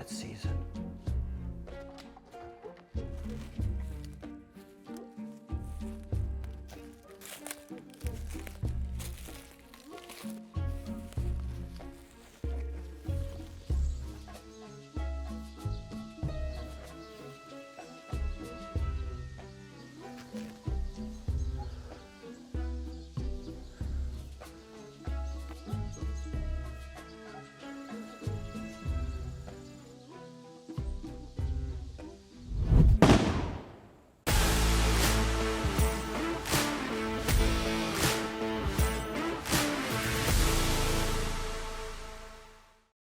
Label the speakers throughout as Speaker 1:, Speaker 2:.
Speaker 1: that season.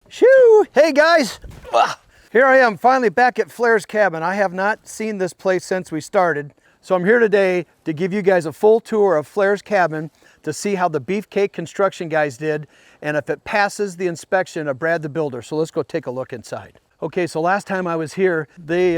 Speaker 1: Shoo! Hey guys! Here I am finally back at FLAIRS cabin. I have not seen this place since we started. So I'm here today to give you guys a full tour of FLAIRS cabin to see how the Beefcake construction guys did and if it passes the inspection of Brad the Builder. So let's go take a look inside. Okay, so last time I was here, they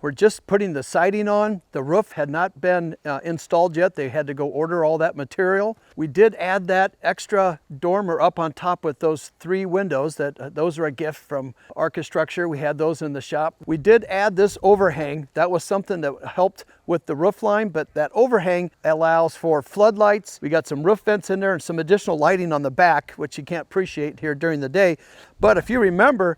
Speaker 1: were just putting the siding on. The roof had not been installed yet. They had to go order all that material. We did add that extra dormer up on top with those 3 windows. Those are a gift from Archistructure. We had those in the shop. We did add this overhang. That was something that helped with the roof line, but that overhang allows for floodlights. We got some roof vents in there and some additional lighting on the back, which you can't appreciate here during the day. But if you remember,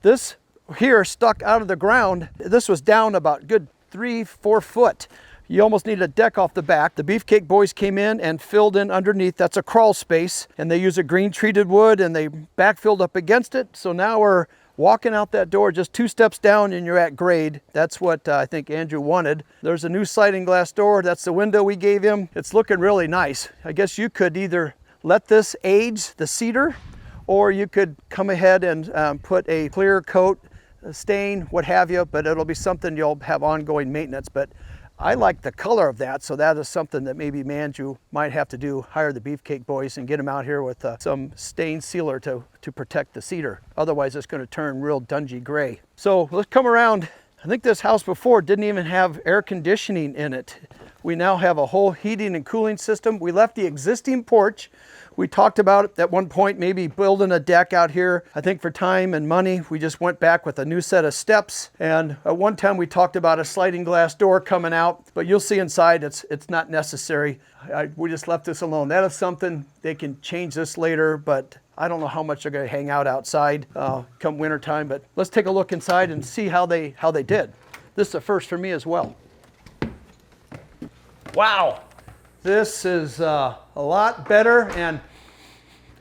Speaker 1: this here stuck out of the ground. This was down about good 3-4 foot. You almost need a deck off the back. The Beefcake boys came in and filled in underneath. That's a crawl space, and they use a green treated wood and they backfilled up against it. So now we're walking out that door just 2 steps down and you're at grade. That's what I think Andrew wanted. There's a new sliding glass door. That's the window we gave him. It's looking really nice. I guess you could either let this age, the cedar, or you could come ahead and put a clear coat, stain, what have you, but it'll be something you'll have ongoing maintenance. But I like the color of that, so that is something that maybe Andrew might have to do, hire the Beefcake boys and get them out here with some stain sealer to protect the cedar. Otherwise it's going to turn real dungy gray. So let's come around. I think this house before didn't even have air conditioning in it. We now have a whole heating and cooling system. We left the existing porch. We talked about at one point maybe building a deck out here. I think for time and money, we just went back with a new set of steps. And at one time we talked about a sliding glass door coming out, but you'll see inside it's not necessary. We just left this alone. That is something, they can change this later, but I don't know how much they're going to hang out outside come winter time. But let's take a look inside and see how they did. This is a first for me as well. Wow, this is a lot better, and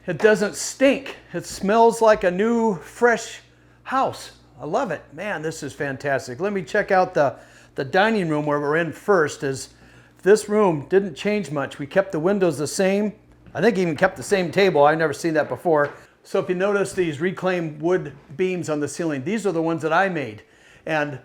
Speaker 1: it doesn't stink. It smells like a new, fresh house. I love it. Man, this is fantastic. Let me check out the dining room where we're in first. This room didn't change much. We kept the windows the same. I think even kept the same table. I've never seen that before. So if you notice these reclaimed wood beams on the ceiling, these are the ones that I made. And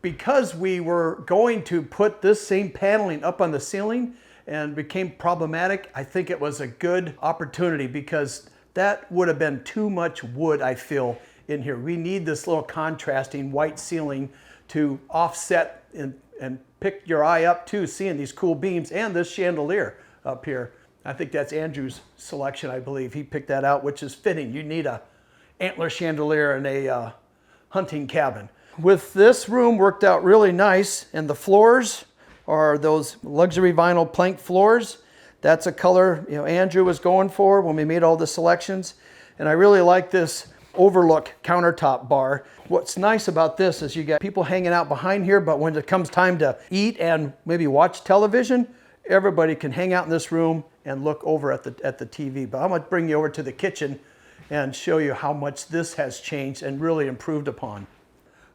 Speaker 1: because we were going to put this same paneling up on the ceiling and became problematic, I think it was a good opportunity because that would have been too much wood, I feel, in here. We need this little contrasting white ceiling to offset and pick your eye up too, seeing these cool beams and this chandelier up here. I think that's Andrew's selection, I believe. He picked that out, which is fitting. You need a antler chandelier in a hunting cabin. With this room worked out really nice, and the floors are those luxury vinyl plank floors. That's a color Andrew was going for when we made all the selections. And I really like this overlook countertop bar. What's nice about this is you got people hanging out behind here, but when it comes time to eat and maybe watch television, everybody can hang out in this room and look over at the TV. But I'm gonna bring you over to the kitchen and show you how much this has changed and really improved upon.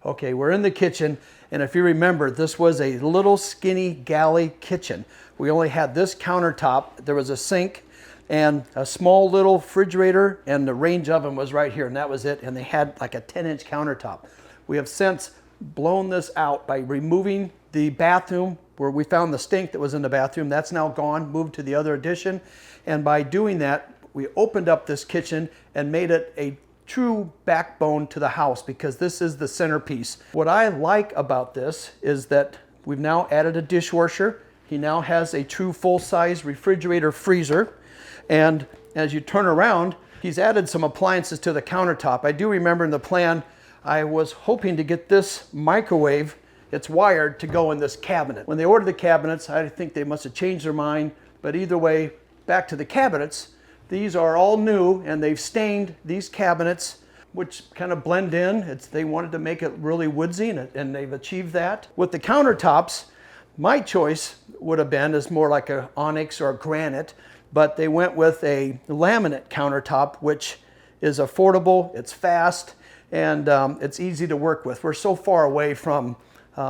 Speaker 1: Okay, we're in the kitchen, and if you remember, this was a little skinny galley kitchen. We only had this countertop. There was a sink and a small little refrigerator, and the range oven was right here, and that was it. And they had like a 10-inch countertop. We have since blown this out by removing the bathroom where we found the stink that was in the bathroom. That's now gone, moved to the other addition. And by doing that, we opened up this kitchen and made it a true backbone to the house because this is the centerpiece. What I like about this is that we've now added a dishwasher. He now has a true full-size refrigerator freezer. And as you turn around, he's added some appliances to the countertop. I do remember in the plan, I was hoping to get this microwave, it's wired to go in this cabinet. When they ordered the cabinets, I think they must have changed their mind, but either way, back to the cabinets. These are all new, and they've stained these cabinets, which kind of blend in. They wanted to make it really woodsy, and they've achieved that. With the countertops, my choice would have been is more like a onyx or a granite, but they went with a laminate countertop, which is affordable, it's fast, and it's easy to work with. We're so far away from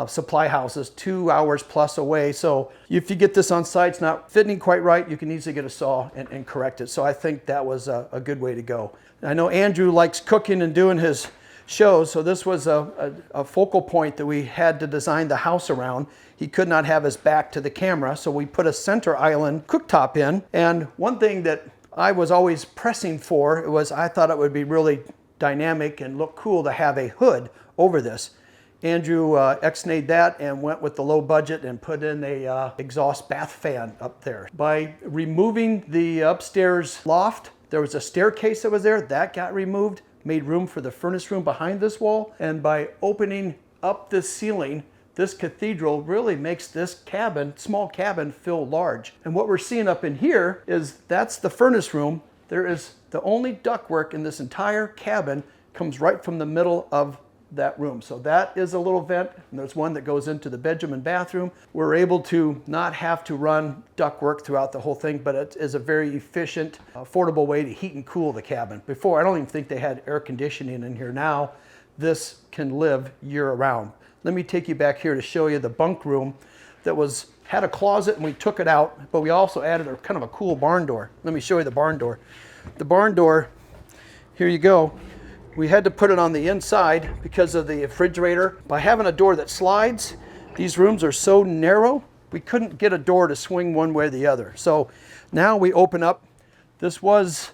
Speaker 1: supply houses, 2 hours plus away. So if you get this on site, it's not fitting quite right, you can easily get a saw and correct it. So I think that was a good way to go. I know Andrew likes cooking and doing his shows, so this was a focal point that we had to design the house around. He could not have his back to the camera, so we put a center island cooktop in. And one thing that I was always pressing for was I thought it would be really dynamic and look cool to have a hood over this. Andrew ex-nayed that and went with the low budget and put in a exhaust bath fan up there. By removing the upstairs loft, there was a staircase that was there, that got removed, made room for the furnace room behind this wall. And by opening up this ceiling, this cathedral really makes this cabin, small cabin, feel large. And what we're seeing up in here is that's the furnace room. There is the only ductwork in this entire cabin comes right from the middle of that room. So that is a little vent, and there's one that goes into the bedroom and bathroom. We're able to not have to run ductwork throughout the whole thing, but it is a very efficient, affordable way to heat and cool the cabin. Before, I don't even think they had air conditioning in here. Now, this can live year-round. Let me take you back here to show you the bunk room that had a closet, and we took it out, but we also added a kind of a cool barn door. Let me show you the barn door. The barn door, here you go. We had to put it on the inside because of the refrigerator. By having a door that slides, these rooms are so narrow, we couldn't get a door to swing one way or the other. So now we open up. This was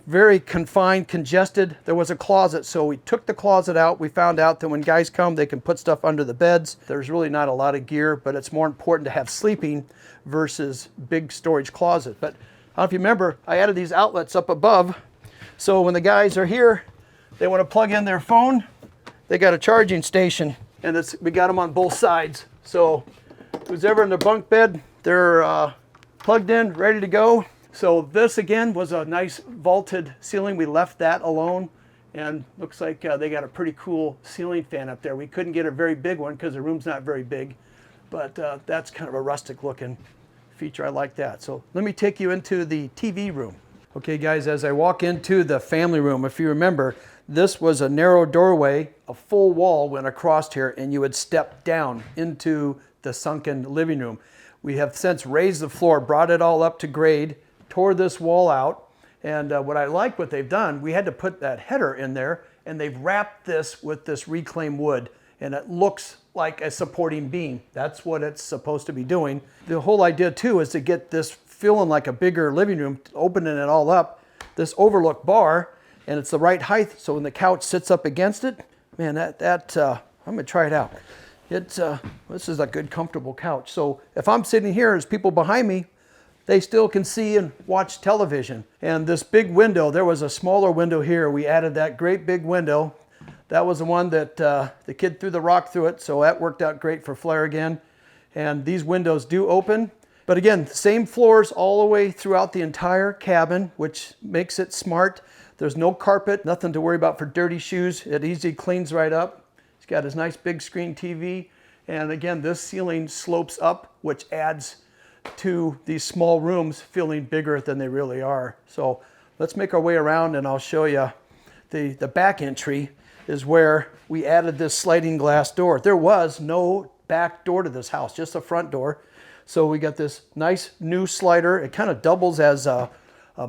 Speaker 1: very confined, congested. There was a closet, so we took the closet out. We found out that when guys come, they can put stuff under the beds. There's really not a lot of gear, but it's more important to have sleeping versus big storage closet. But I don't know if you remember, I added these outlets up above. So when the guys are here, they want to plug in their phone, they got a charging station, and we got them on both sides. So who's ever in the bunk bed, they're plugged in, ready to go. So this again was a nice vaulted ceiling. We left that alone, and looks like they got a pretty cool ceiling fan up there. We couldn't get a very big one because the room's not very big, but that's kind of a rustic looking feature. I like that. So let me take you into the TV room. Okay guys, as I walk into the family room, if you remember, this was a narrow doorway, a full wall went across here, and you would step down into the sunken living room. We have since raised the floor, brought it all up to grade, tore this wall out, and what I like what they've done, we had to put that header in there, and they've wrapped this with this reclaimed wood, and it looks like a supporting beam. That's what it's supposed to be doing. The whole idea too is to get this feeling like a bigger living room, opening it all up, this overlook bar, and it's the right height, so when the couch sits up against it, man, I'm gonna try it out. This is a good, comfortable couch. So if I'm sitting here, there's people behind me, they still can see and watch television. And this big window, there was a smaller window here. We added that great big window. That was the one that the kid threw the rock through it, so that worked out great for Flair again. And these windows do open. But again, same floors all the way throughout the entire cabin, which makes it smart. There's no carpet, nothing to worry about for dirty shoes. It easily cleans right up. He's got his nice big screen TV. And again, this ceiling slopes up, which adds to these small rooms feeling bigger than they really are. So let's make our way around and I'll show you the back entry is where we added this sliding glass door. There was no back door to this house, just a front door. So we got this nice new slider. It kind of doubles as a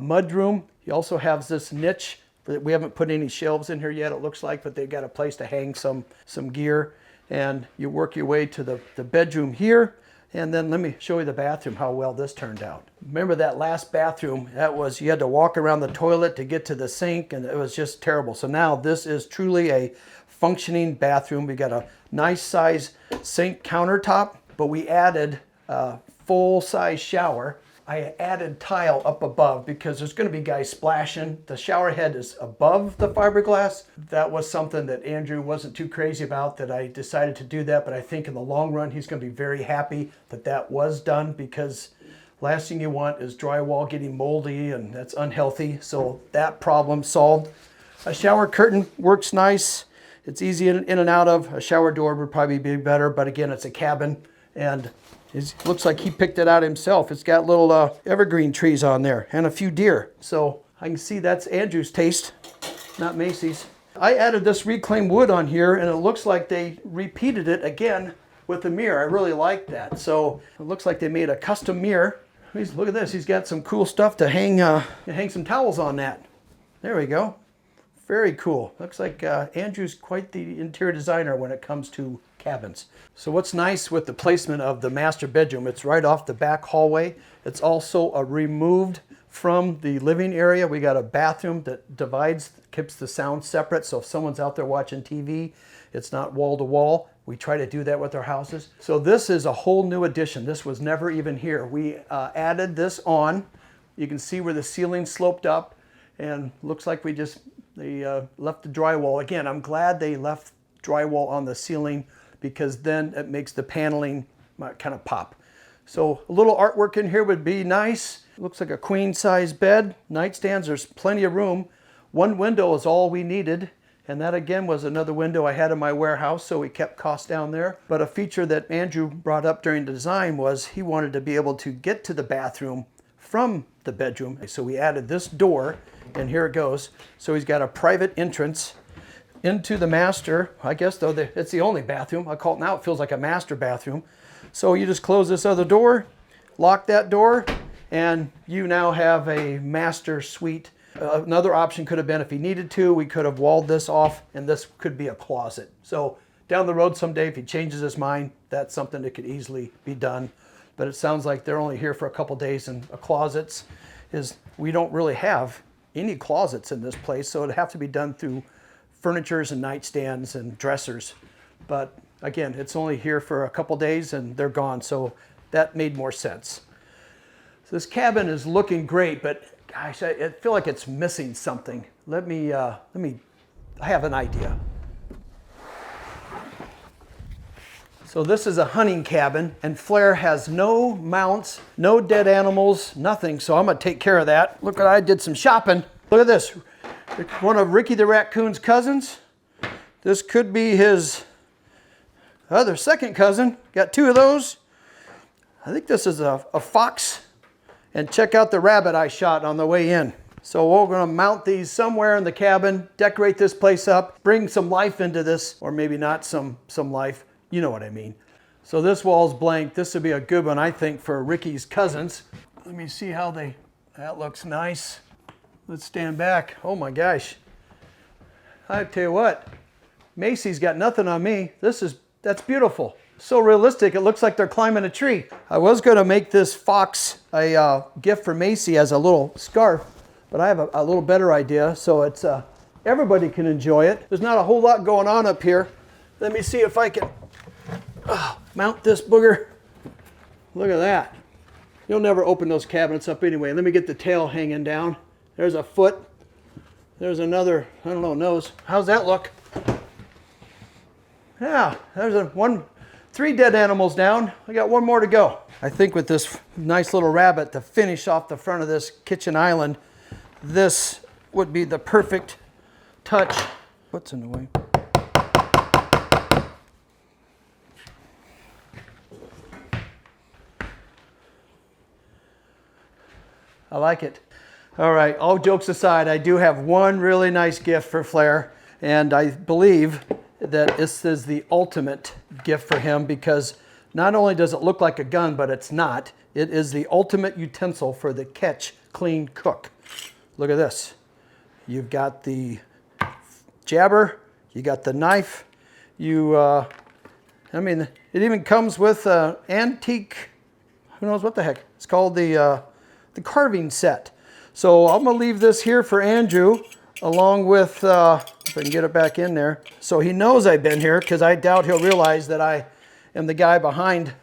Speaker 1: mud room. He also has this niche. We haven't put any shelves in here yet, it looks like, but they've got a place to hang some gear. And you work your way to the bedroom here. And then let me show you the bathroom, how well this turned out. Remember that last bathroom, you had to walk around the toilet to get to the sink, and it was just terrible. So now this is truly a functioning bathroom. We got a nice size sink countertop, but we added a full size shower. I added tile up above because there's going to be guys splashing. The shower head is above the fiberglass. That was something that Andrew wasn't too crazy about, that I decided to do that, but I think in the long run he's going to be very happy that that was done, because last thing you want is drywall getting moldy, and that's unhealthy. So that problem solved. A shower curtain works nice. It's easy in and out of. A shower door would probably be better, but again, it's a cabin, and it looks like he picked it out himself. It's got little evergreen trees on there and a few deer. So I can see that's Andrew's taste, not Macy's. I added this reclaimed wood on here, and it looks like they repeated it again with the mirror. I really like that. So it looks like they made a custom mirror. Look at this. He's got some cool stuff to hang some towels on that. There we go. Very cool. Looks like Andrew's quite the interior designer when it comes to cabins. So what's nice with the placement of the master bedroom, it's right off the back hallway. It's also removed from the living area. We got a bathroom that divides, keeps the sound separate. So if someone's out there watching TV, it's not wall to wall. We try to do that with our houses. So this is a whole new addition. This was never even here. We added this on. You can see where the ceiling sloped up, and looks like they left the drywall. Again, I'm glad they left drywall on the ceiling, because then it makes the paneling kind of pop. So a little artwork in here would be nice. Looks like a queen size bed. Nightstands, there's plenty of room. One window is all we needed. And that again was another window I had in my warehouse, so we kept costs down there. But a feature that Andrew brought up during the design was he wanted to be able to get to the bathroom from the bedroom. So we added this door, and here it goes. So he's got a private entrance into the master. I guess though it's the only bathroom. I call it now, it feels like a master bathroom. So you just close this other door, lock that door, and you now have a master suite. Another option could have been, if he needed to, we could have walled this off, and this could be a closet. So down the road someday, if he changes his mind, that's something that could easily be done. But it sounds like they're only here for a couple days, and closets we don't really have any closets in this place, so it'd have to be done through furnitures and nightstands and dressers. But again, it's only here for a couple days and they're gone, so that made more sense. So this cabin is looking great, but gosh, I feel like it's missing something. I have an idea. So this is a hunting cabin, and Flair has no mounts, no dead animals, nothing. So I'm gonna take care of that. Look, I did some shopping. Look at this. One of Ricky the Raccoon's cousins. This could be his other second cousin. Got two of those. I think this is a fox. And check out the rabbit I shot on the way in. So we're gonna mount these somewhere in the cabin, decorate this place up, bring some life into this, or maybe not some life. You know what I mean. So this wall's blank. This would be a good one, I think, for Ricky's cousins. Let me see how that looks nice. Let's stand back. Oh my gosh. I tell you what, Macy's got nothing on me. That's beautiful. So realistic, it looks like they're climbing a tree. I was gonna make this fox a gift for Macy as a little scarf, but I have a little better idea. So it's everybody can enjoy it. There's not a whole lot going on up here. Let me see if I can mount this booger. Look at that. You'll never open those cabinets up anyway. Let me get the tail hanging down. There's a foot. There's another, I don't know, nose. How's that look? Yeah, there's 3 dead animals down. I got 1 more to go. I think with this nice little rabbit to finish off the front of this kitchen island, this would be the perfect touch. What's in the way? I like it. All right, all jokes aside, I do have one really nice gift for Flair, and I believe that this is the ultimate gift for him, because not only does it look like a gun, but it's not. It is the ultimate utensil for the catch, clean, cook. Look at this. You've got the jabber, you got the knife, I mean, it even comes with an antique, who knows what the heck. It's called the carving set. So I'm gonna leave this here for Andrew, along with, if I can get it back in there. So he knows I've been here, because I doubt he'll realize that I am the guy behind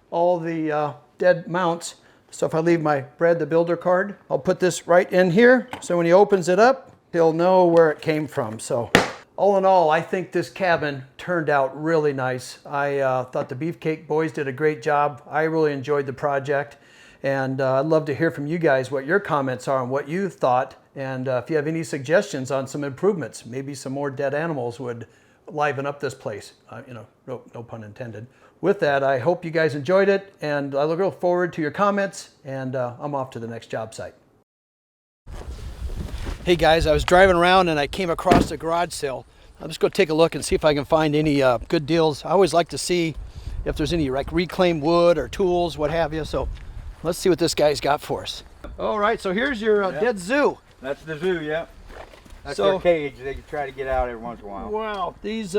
Speaker 1: all the dead mounts. So if I leave my Brad the Builder card, I'll put this right in here. So when he opens it up, he'll know where it came from. So all in all, I think this cabin turned out really nice. I thought the Beefcake boys did a great job. I really enjoyed the project. And I'd love to hear from you guys what your comments are on what you thought. And if you have any suggestions on some improvements, maybe some more dead animals would liven up this place. No pun intended. With that, I hope you guys enjoyed it, and I look forward to your comments, and I'm off to the next job site. Hey guys, I was driving around and I came across a garage sale. I'm just going to take a look and see if I can find any good deals. I always like to see if there's any like reclaimed wood or tools, what have you. So let's see what this guy's got for us. All right, so here's your dead zoo.
Speaker 2: That's the zoo, yeah. That's their cage. They try to get out every once in a while.
Speaker 1: Wow, these.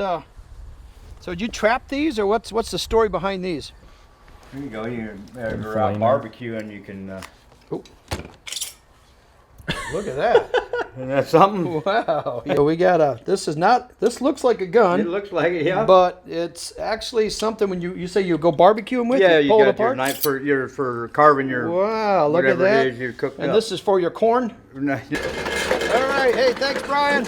Speaker 1: So did you trap these, or what's the story behind these?
Speaker 2: Here you go. You're out barbecuing. You can.
Speaker 1: Oh. Look at that.
Speaker 2: Isn't that something?
Speaker 1: Wow. Yeah, we got this looks like a gun.
Speaker 2: It looks like it, yeah.
Speaker 1: But it's actually something when you say you go barbecuing with,
Speaker 2: yeah,
Speaker 1: you pull
Speaker 2: got
Speaker 1: it apart?
Speaker 2: your knife for carving your.
Speaker 1: Wow, look at that.
Speaker 2: It is you're cooking
Speaker 1: and
Speaker 2: up.
Speaker 1: This is for your corn? All right, hey, thanks, Brian.